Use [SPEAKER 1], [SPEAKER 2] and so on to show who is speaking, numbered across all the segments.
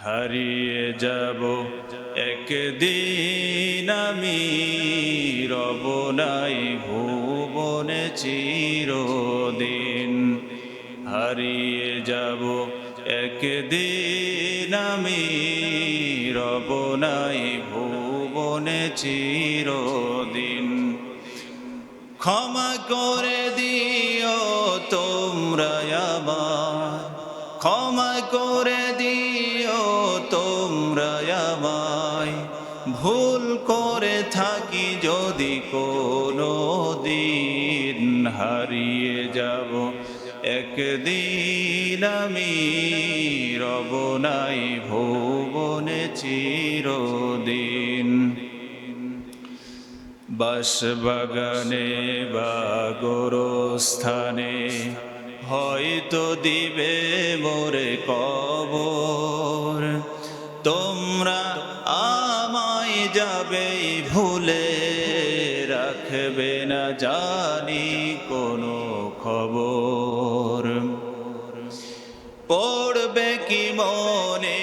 [SPEAKER 1] হারিয়ে যাব একদিন আমি, রব নাই ভুবনে চিরদিন। হারিয়ে যাব একদিন আমি, রব নাই ভুবনে চিরদিন। ক্ষমা করে দিও তোমরা আমায়, ক্ষমা করে দিও তোমরা আমায়, ভুল করে থাকি যদি কোনো দিন। হারিয়ে যাব একদিন আমি, রব নাই ভুবনে চিরদিন। বাসবাগানে বা গোরস্থানে হয়তো দিবে মোরে কবর, তোমরা আমায় যাবে ভুলে, রাখবে না জানি কোনো খবর। পড়বে কি মনে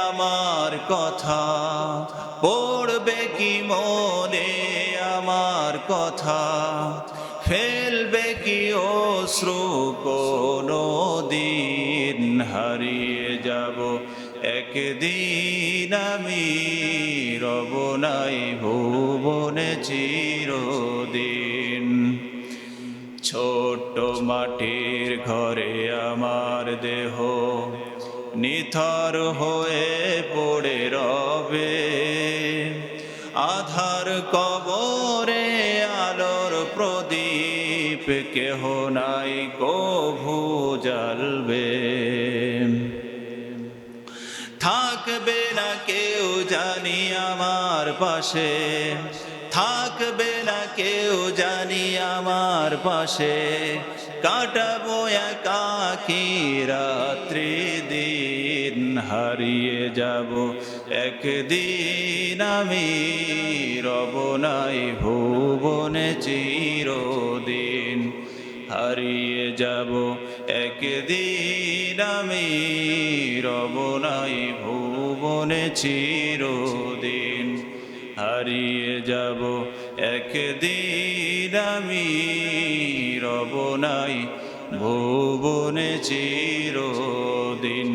[SPEAKER 1] আমার কথা, পড়বে কি মনে আমার কথা, ফেলবে কি অশ্রু কোনো দিন। হারিয়ে যাব একদিন আমি, রব নাই ভুবনে চিরদিন। ছোট্ট মাটির ঘরে আমার দেহ নিথর হয়ে পড়ে রবে, আধার কবরে আলোর প্রদীপ কেহ নাই কভু জ্বালবে। থাকবে না কেউ জানি আমার পাশে, থাকবে না কেউ জানি আমার পাশে, কাটাবো একাকী রাত্রি দিন। হারিয়ে যাব একদিন আমি, রব নাই ভুবনে চিরদিন। হারিয়ে যাব একদিন আমি, রব নাই ভুবনে চিরদিন। হারিয়ে যাব একদিন আমি, রব নাই ভুবনে চিরদিন।